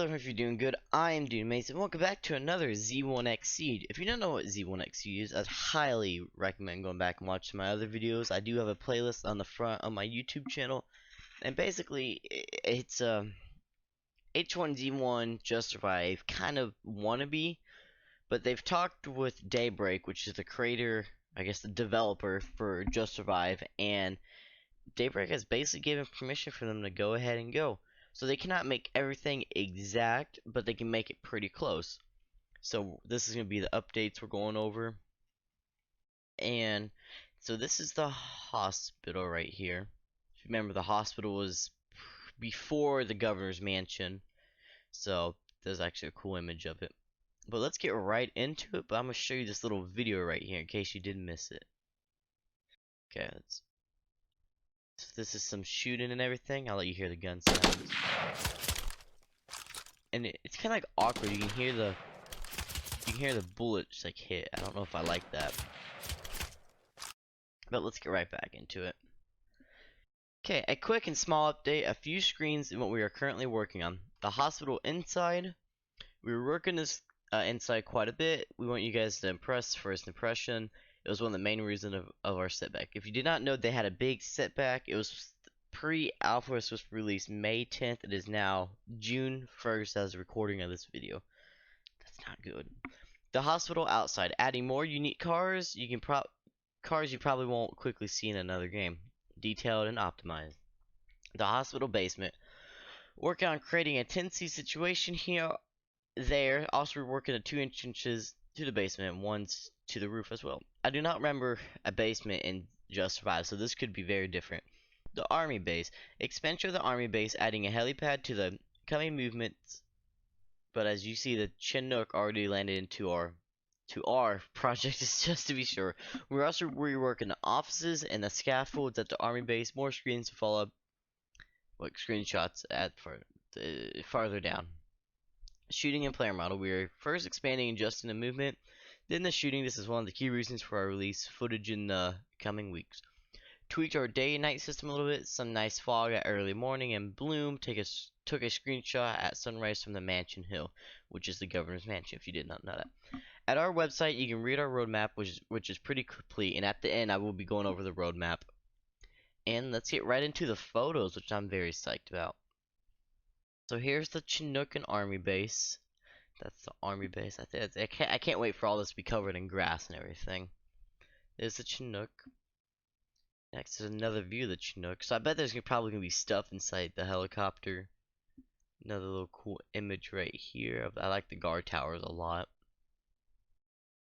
Hello, if you're doing good, I am doing amazing. Welcome back to another Z1X Seed. If you don't know what Z1X Seed is, I'd highly recommend going back and watching my other videos. I do have a playlist on the front of my YouTube channel, and basically, it's H1Z1 Just Survive kind of wannabe, but they've talked with Daybreak, which is the creator, I guess the developer for Just Survive, and Daybreak has basically given permission for them to go ahead and go. So they cannot make everything exact, but they can make it pretty close. So this is going to be the updates we're going over. And so this is the hospital right here. If you remember, the hospital was before the governor's mansion. So there's actually a cool image of it. But let's get right into it. But I'm going to show you this little video right here in case you did miss it. Okay, so this is some shooting and everything. I'll let you hear the gun sounds. And it's kind of like awkward. You can hear the bullet just like hit. I don't know if I like that. But let's get right back into it. Okay, a quick and small update. A few screens in what we are currently working on. The hospital inside. We were working this inside quite a bit. We want you guys to impress. First impression. It was one of the main reasons of our setback. If you did not know, they had a big setback. It was pre-alpha was supposed to be released May 10th. It is now June 1st as a recording of this video. That's not good. The hospital outside, adding more unique cars. Cars you probably won't quickly see in another game. Detailed and optimized. The hospital basement. Working on creating a 10C situation here. There. Also, we're working at 2 inches to the basement and 1 to the roof as well. I do not remember a basement in Just Survive, so this could be very different. The army base. Expansion of the army base, adding a helipad to the coming movements. But as you see, the Chinook already landed into our project, is just to be sure. We're also reworking the offices and the scaffolds at the army base. More screens to follow up, like screenshots at farther down. Shooting and player model. We are first expanding and adjusting the movement, then the shooting. This is one of the key reasons for our release footage in the coming weeks. Tweaked our day and night system a little bit. Some nice fog at early morning, and Bloom took a screenshot at sunrise from the Mansion Hill, which is the governor's mansion, if you did not know that. At our website, you can read our roadmap, which is pretty complete, and at the end, I will be going over the roadmap. And let's get right into the photos, which I'm very psyched about. So here's the Chinook and Army base. That's the Army base. I can't wait for all this to be covered in grass and everything. There's the Chinook. Next is another view of the Chinook. So I bet there's probably gonna be stuff inside the helicopter. Another little cool image right here. I like the guard towers a lot.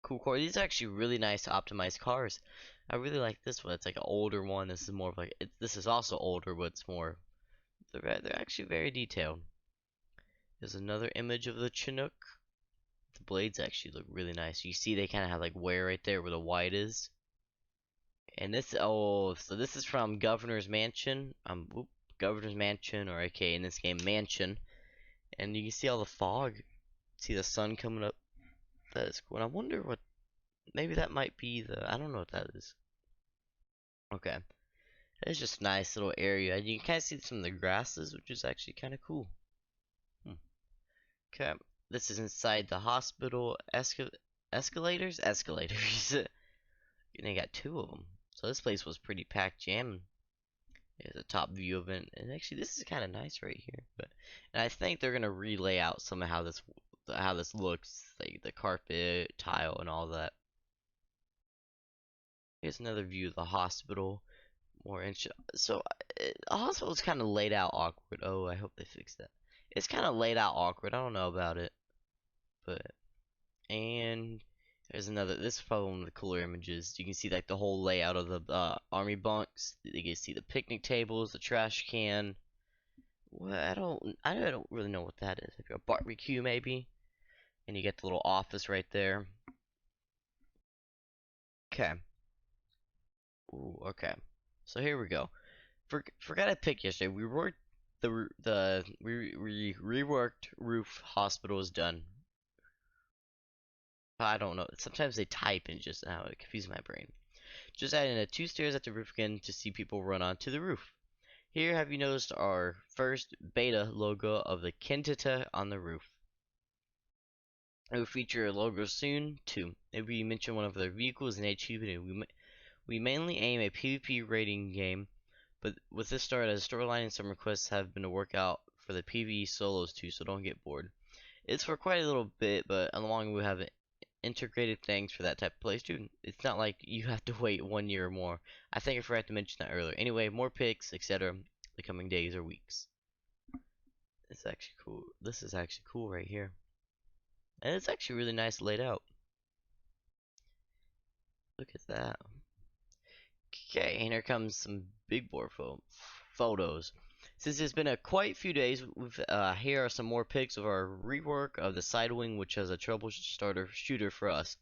Cool car. These are actually really nice optimized cars. I really like this one. It's like an older one. This is more of like this is also older, but it's more. They're actually very detailed. There's another image of the Chinook. The blades actually look really nice. You see they kind of have like wear right there where the white is. And this, so this is from Governor's Mansion. Governor's Mansion, or okay, in this game, Mansion. And you can see all the fog. See the sun coming up. That is cool. And I wonder what, maybe that might be the, I don't know what that is. Okay. It's just a nice little area. And you can kind of see some of the grasses, which is actually kind of cool. Okay. This is inside the hospital. Escalators? Escalators. And they got 2 of them. So this place was pretty packed jamming. There's a top view of it, and actually this is kind of nice right here. And I think they're gonna relay out some of how this looks, like the carpet, tile, and all that. Here's another view of the hospital. So the hospital's kind of laid out awkward. Oh, I hope they fix that. It's kind of laid out awkward. I don't know about it, and there's another. This is probably one of the cooler images. You can see like the whole layout of the army bunks. You can see the picnic tables, the trash can. Well, I don't really know what that is. If you're a barbecue maybe, and you get the little office right there. Okay. Ooh, okay. So here we go. Forgot I picked yesterday. We worked we reworked roof. Hospital is done. I don't know. Sometimes they type and just it confuses my brain. Just adding 2 stairs at the roof again to see people run onto the roof. Here, have you noticed our first beta logo of the Kentata on the roof? It will feature a logo soon, too. If we mention one of their vehicles in H2Z1, we mainly aim a PvP rating game, but with this start as a storyline and some requests have been to work out for the PvE solos too, so don't get bored. It's for quite a little bit, but along we have integrated things for that type of play too. It's not like you have to wait 1 year or more. I think I forgot to mention that earlier. Anyway, more pics, etc. the coming days or weeks. It's actually cool. This is actually cool right here. And it's actually really nice laid out. Look at that. Okay, and here comes some big board photos. Since it's been a quite few days, here are some more pics of our rework of the side wing, which has a trouble starter shooter for us.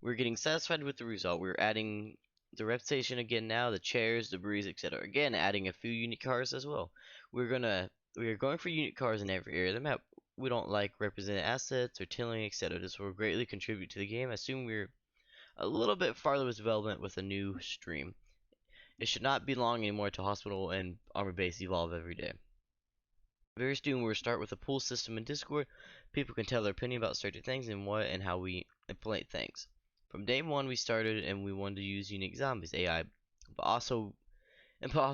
We're getting satisfied with the result. We're adding the rep station again now, the chairs, debris, etc. Again, adding a few unique cars as well. We are going for unique cars in every area of the map. We don't like represented assets or tilling, etc. This will greatly contribute to the game. I assume we're a little bit farther with development with a new stream. It should not be long anymore to hospital and armor base evolve every day. Very soon we'll start with a pool system in Discord. People can tell their opinion about certain things and what and how we implement things. From day one we started and we wanted to use unique zombies, AI, but also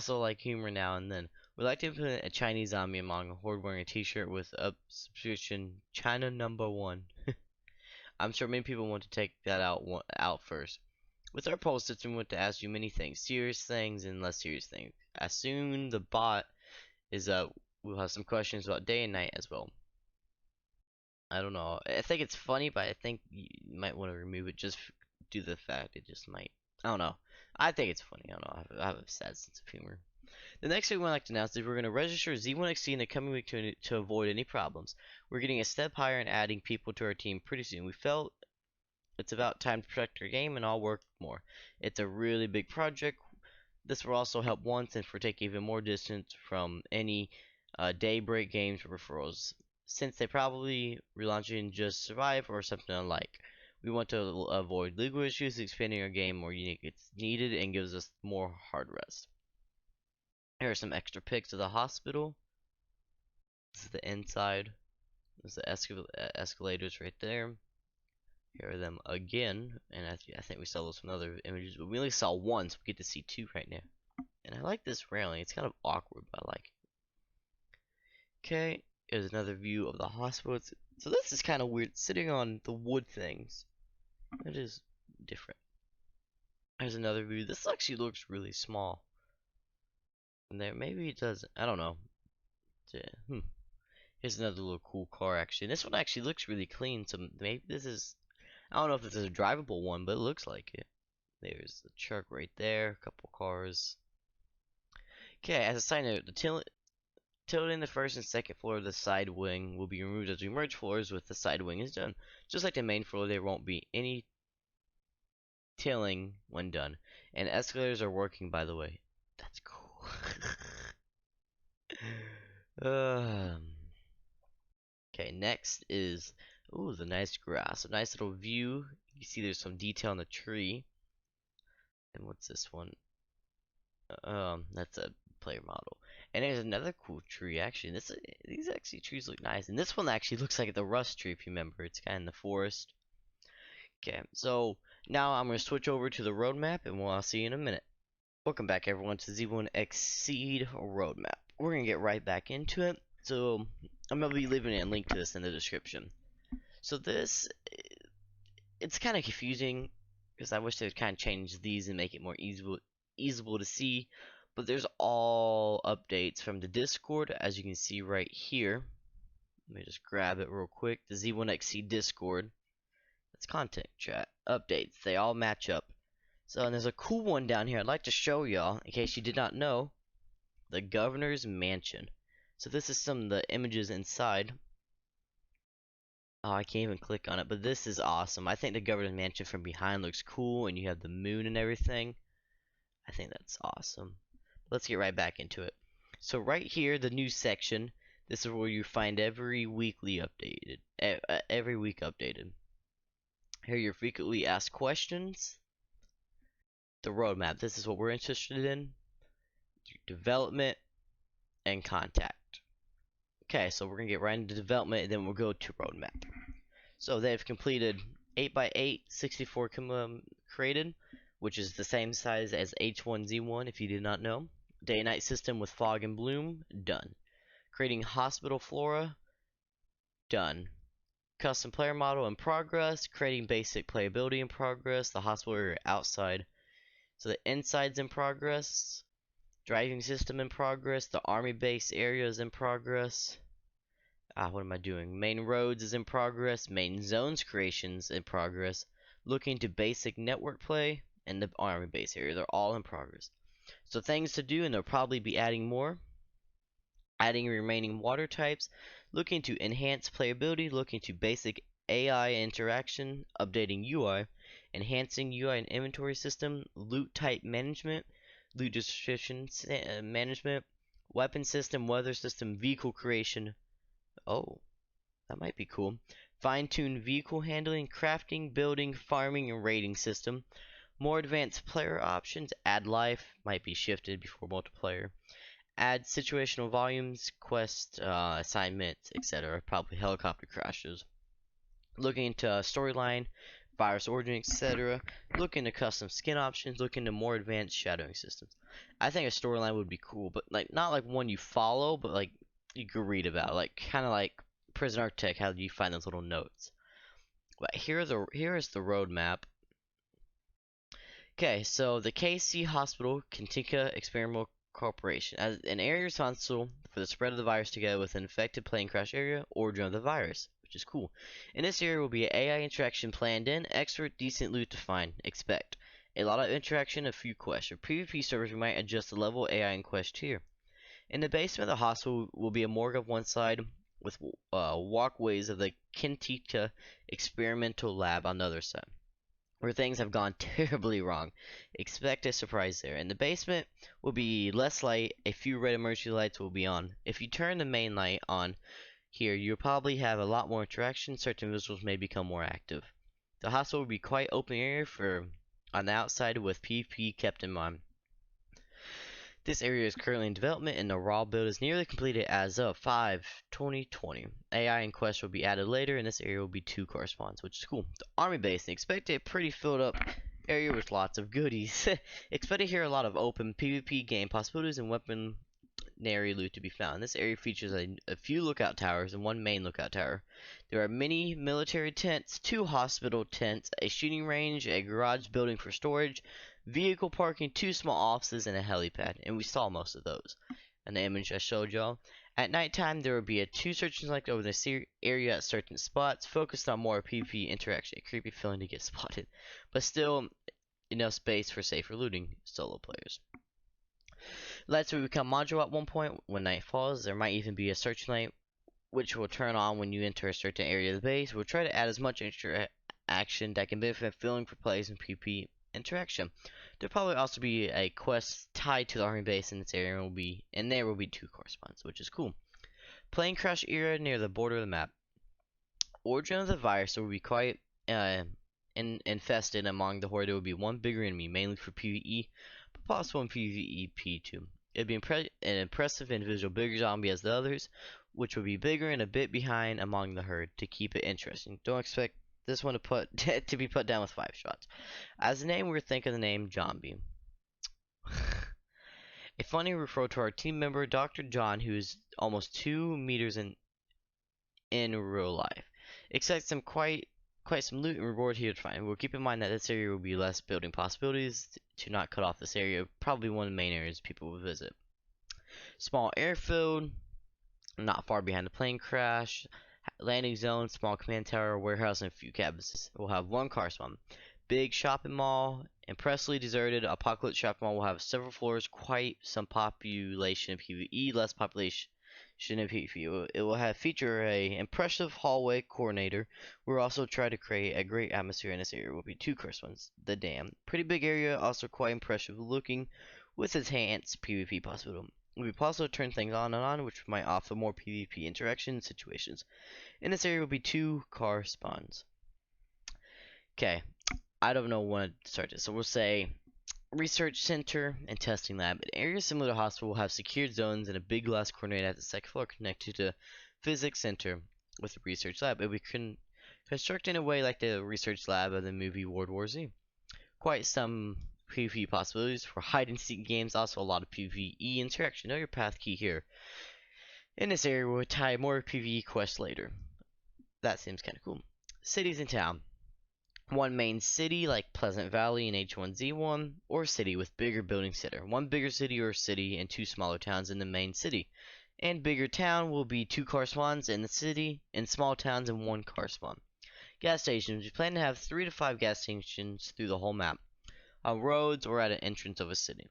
like humor now and then. We like to implement a Chinese zombie among a horde wearing a t-shirt with a subscription China #1. I'm sure many people want to take that out first. With our poll system, we want to ask you many things, serious things and less serious things. As soon the bot is up, we'll have some questions about day and night as well. I don't know. I think it's funny, but I think you might want to remove it just due to the fact it just might. I don't know. I think it's funny. I don't know. I have a sad sense of humor. The next thing we'd like to announce is we're going to register Z1XC in the coming week to avoid any problems. We're getting a step higher and adding people to our team pretty soon. We felt it's about time to protect our game and all work more. It's a really big project. This will also help once and for take even more distance from any daybreak games or referrals, since they probably relaunching Just Survive or something unlike. We want to avoid legal issues, expanding our game more unique. It's needed and gives us more hard rest. Here are some extra pics of the hospital. This is the inside. There's the escalators right there. Here are them again, and I think we saw those from other images, but we only saw one, so we get to see two right now. And I like this railing. It's kind of awkward, but I like it. Okay, here's another view of the hospital. So this is kind of weird, sitting on the wood things. It is different. Here's another view. This actually looks really small. And there, maybe it doesn't. I don't know. Here's another little cool car actually. And this one actually looks really clean. So maybe this is. I don't know if this is a drivable one, but it looks like it. There's the truck right there. A couple cars. Okay, as a side note, the tilting the first and second floor of the side wing will be removed as we merge floors with the side wing is done. Just like the main floor, there won't be any tilling when done. And escalators are working, by the way. That's cool. Okay, next is the nice grass. A nice little view. You see there's some detail on the tree. And what's this one? That's a player model. And there's another cool tree actually. These actually trees look nice. And this one actually looks like the rust tree if you remember. It's kind of in the forest. Okay, so now I'm gonna switch over to the roadmap and I'll see you in a minute. Welcome back everyone to Z1 Exceed roadmap. We're gonna get right back into it. So I'm gonna be leaving a link to this in the description. So it's kind of confusing because I wish they would kind of change these and make it more easable to see. But there's all updates from the Discord, as you can see right here. Let me just grab it real quick. The Z1XC Discord. It's content chat updates. They all match up. So and there's a cool one down here I'd like to show y'all in case you did not know. The Governor's Mansion. So this is some of the images inside. Oh, I can't even click on it, but this is awesome. I think the Governor's Mansion from behind looks cool, and you have the moon and everything. I think that's awesome. Let's get right back into it. So right here, the news section. This is where you find every week updated. Here, your frequently asked questions. The roadmap. This is what we're interested in. Development. and contact. Okay, so we're gonna get right into development, and then we'll go to roadmap. So they've completed 8x8 64 created, which is the same size as H1Z1 if you did not know. Day and night system with fog and bloom, done. Creating hospital flora, done. Custom player model in progress. Creating basic playability in progress. The hospital area outside. So the inside's in progress. Driving system in progress. The army base area is in progress. What am I doing? Main roads is in progress. Main zones creations in progress. Looking to basic network play and the army base area. They're all in progress. So things to do, and they'll probably be adding more. Adding remaining water types. Looking to enhance playability. Looking to basic AI interaction. Updating UI. Enhancing UI and inventory system. Loot type management. Loot distribution management. Weapon system. Weather system. Vehicle creation. Oh, that might be cool. Fine-tune vehicle handling, crafting, building, farming, and raiding system. More advanced player options. Add life. Might be shifted before multiplayer. Add situational volumes, quest assignments, etc. Probably helicopter crashes. Looking into storyline, virus origin, etc. Looking into custom skin options. Looking into more advanced shadowing systems. I think a storyline would be cool, but like not like one you follow, but like you could read about, like kind of like Prison Architect. How do you find those little notes? But here is the roadmap. Okay, so the KC Hospital Kentika Experimental Corporation as an area responsible for the spread of the virus together with an infected plane crash area, origin of the virus, which is cool. In this area will be an AI interaction planned in, expert, decent loot to find, expect. A lot of interaction, a few quests. For PvP servers, we might adjust the level of AI in quest here. In the basement of the hospital will be a morgue on one side with walkways of the Kentika Experimental Lab on the other side, where things have gone terribly wrong. Expect a surprise there. In the basement will be less light, a few red emergency lights will be on. If you turn the main light on here, you'll probably have a lot more interaction, certain visuals may become more active. The hospital will be quite open area for on the outside with PvP kept in mind. This area is currently in development and the raw build is nearly completed as of 5/2020. AI and quests will be added later and this area will be 2 corresponds, which is cool. The army base, expect a pretty filled up area with lots of goodies. Expect to hear a lot of open PvP game possibilities and weaponry loot to be found. This area features a few lookout towers and 1 main lookout tower. There are many military tents, 2 hospital tents, a shooting range, a garage building for storage, vehicle parking, 2 small offices, and a helipad. And we saw most of those in the image I showed y'all. At nighttime, there will be a 2 search and select over this area at certain spots, focused on more PvP interaction. A creepy feeling to get spotted, but still enough space for safer looting solo players. Lights will become modular at one point when night falls. There might even be a search light which will turn on when you enter a certain area of the base. We'll try to add as much interaction that can benefit feeling for players and PvP interaction. There'll probably also be a quest tied to the army base in this area, and there will be 2 corresponds, which is cool. Plane crash area near the border of the map. Origin of the virus will be quite infested among the horde. There will be 1 bigger enemy, mainly for PvE, but possible in PvP too. It'd be an impressive individual, bigger zombie as the others, which will be bigger and a bit behind among the herd to keep it interesting. Don't expect this one to be put down with 5 shots. As the name, we're thinking the name Zombie. A funny referral to our team member, Dr. John, who is almost 2 meters in real life. Expect some quite some loot and reward here to find. We'll keep in mind that this area will be less building possibilities to not cut off this area. Probably one of the main areas people will visit. Small airfield, not far behind the plane crash. Landing zone, small command tower, warehouse, and a few cabins. We'll have 1 car spawn. Big shopping mall, impressively deserted. Apocalypse shopping mall will have several floors, quite some population in PvE, less population in PvP. It will have feature a impressive hallway coordinator. We'll also try to create a great atmosphere in this area. Will be 2 corresponds. The dam, pretty big area, also quite impressive looking, with enhanced PvP possibility. We will also turn things on and on, which might offer more PvP interaction situations. In this area will be 2 car spawns. Okay, I don't know when to start this, so we'll say research center, and testing lab. An area similar to hospital will have secured zones and a big glass corner at the second floor connected to the physics center with the research lab. We can construct in a way like the research lab of the movie World War Z. Quite some PvE possibilities for hide and seek games, also a lot of PvE interaction. Know your path key here. In this area, we'll tie more PvE quests later. That seems kind of cool. Cities and town. One main city like Pleasant Valley in H1Z1, or city with bigger building center. One bigger city or city and two smaller towns in the main city. And bigger town will be 2 car spawns in the city, and small towns and 1 car spawn. Gas stations. We plan to have 3 to 5 gas stations through the whole map. On roads or at an entrance of a city.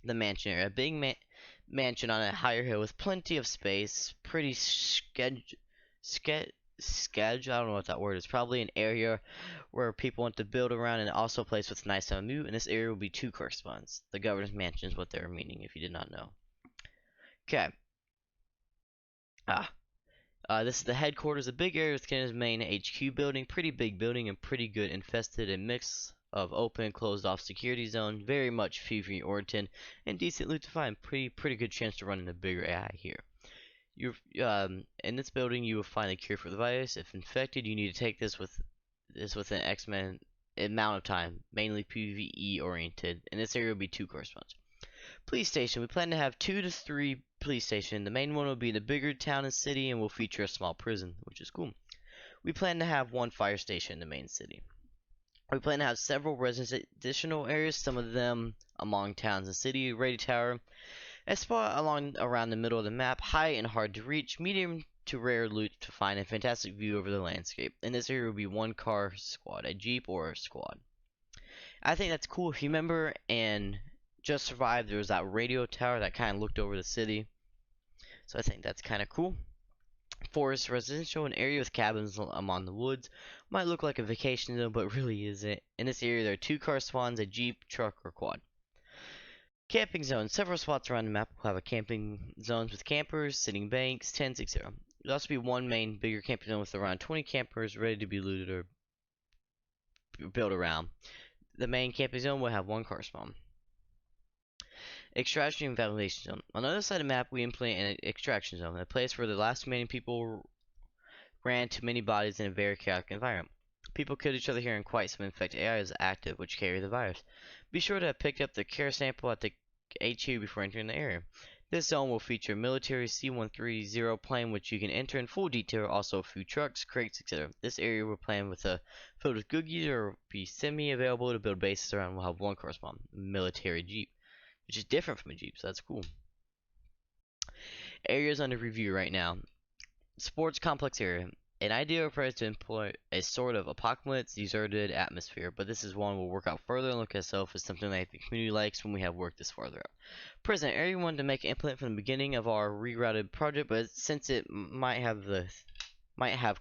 The mansion area. A big mansion on a higher hill with plenty of space. Pretty sketch. I don't know what that word is. Probably an area where people want to build around, and also a place with nice move. And this area will be 2 car spawns. The governor's mansion is what they're meaning, if you did not know. Okay. This is the headquarters, a big area with Canada's main HQ building. Pretty big building and pretty good infested, and mix of open, closed off security zone. Very much PvE oriented and decent loot to find. Pretty good chance to run into bigger AI here. In this building, you will find a cure for the virus. If infected, you need to take this within X amount of time. Mainly PvE oriented. And this area will be 2 car spawns. Police station. We plan to have 2 to 3 police stations. The main one will be the bigger town and city, and will feature a small prison, which is cool. We plan to have 1 fire station in the main city. We plan to have several residential areas, some of them among towns and city. Radio tower. A spot around the middle of the map, high and hard to reach, medium to rare loot to find, a fantastic view over the landscape. In this area will be 1 car squad, a jeep or a squad. I think that's cool. If you remember in Just Survive, there was that radio tower that kind of looked over the city. So I think that's kind of cool. Forest residential, an area with cabins among the woods. Might look like a vacation zone, but really isn't. In this area, there are 2 car spawns, a jeep, truck, or quad. Camping zones. Several spots around the map will have a camping zones with campers, sitting banks, tents, etc. There'll also be 1 main bigger camping zone with around 20 campers ready to be looted or built around. The main camping zone will have 1 car spawn. Extraction and validation zone. On the other side of the map, we implement an extraction zone, a place where the last remaining people ran too many bodies in a very chaotic environment. People killed each other here, and quite some infected AI is active, which carry the virus. Be sure to have picked up the care sample at the HQ before entering the area. This zone will feature a military C-130 plane, which you can enter in full detail, also food trucks, crates, etc. This area will plan with filled with good gear or be semi-available to build bases around. We'll have 1 car spawn, military jeep, which is different from a jeep, so that's cool. Areas under review right now. Sports complex area. An ideal approach to employ a sort of apocalypse deserted atmosphere, but this is one we'll work out further and look at itself as something that the community likes when we have worked this farther out. Prison area, we wanted to make an implement from the beginning of our rerouted project, but since it might have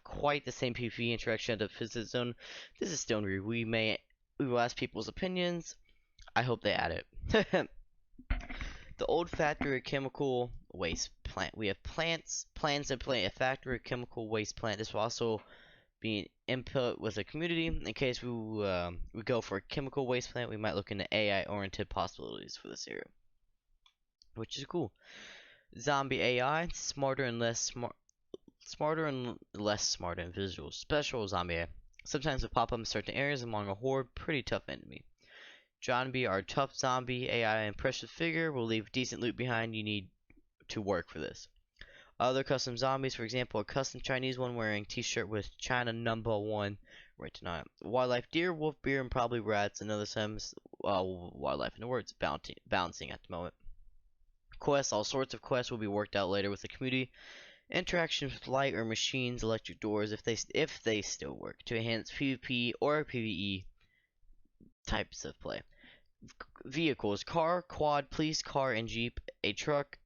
quite the same PvE interaction at the physics zone, this is still in review. We will ask people's opinions. I hope they add it. The old factory chemical waste plant. We have plans to plant a factory chemical waste plant. This will also be input with the community. In case we go for a chemical waste plant, we might look into AI-oriented possibilities for this area, which is cool. Zombie AI, smarter and less smart individuals. Special zombie AI. Sometimes will pop up in certain areas among a horde. Pretty tough enemy. Zombie, our tough zombie AI impressive figure, will leave decent loot behind. You need to work for this. Other custom zombies, for example, a custom Chinese one wearing t-shirt with China #1 written on it. Wildlife, deer, wolf, bear, and probably rats, and other some wildlife in the words, bouncing at the moment. Quests, all sorts of quests will be worked out later with the community. Interactions with light or machines, electric doors, if they still work, to enhance PvP or PvE types of play. Vehicles, car, quad, police car, and jeep, a truck,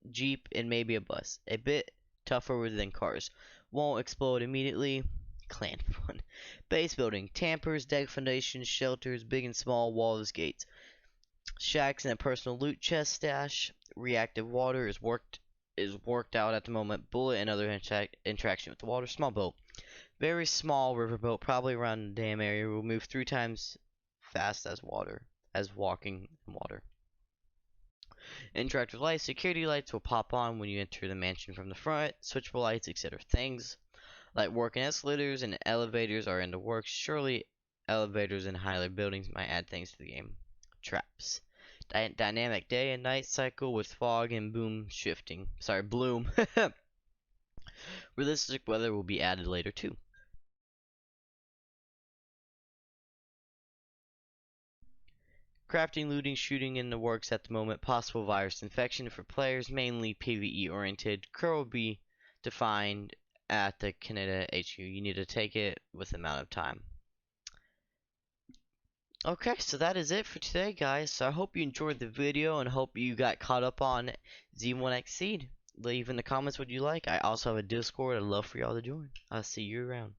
jeep, and maybe a bus. A bit tougher than cars. Won't explode immediately. Clan fun. Base building, tampers, deck foundations, shelters, big and small, walls, gates. Shacks and a personal loot chest stash. Reactive water is worked out at the moment. Bullet and other interaction with the water. Small boat. Very small riverboat, probably around the dam area. Will move 3 times fast as water. as walking in water. Interactive lights. Security lights will pop on when you enter the mansion from the front. Switchable lights, etc. Things like working escalators and elevators are in the works. Surely elevators in higher buildings might add things to the game. Traps. Dynamic day and night cycle with fog and boom shifting. Sorry, bloom. Realistic weather will be added later too. Crafting, looting, shooting in the works at the moment. Possible virus infection for players, mainly PvE oriented. Crow will be defined at the Canada HQ. You need to take it with amount of time. Okay, so that is it for today, guys. So I hope you enjoyed the video and hope you got caught up on Z1X Seed. Leave in the comments what you like. I also have a Discord. I'd love for y'all to join. I'll see you around.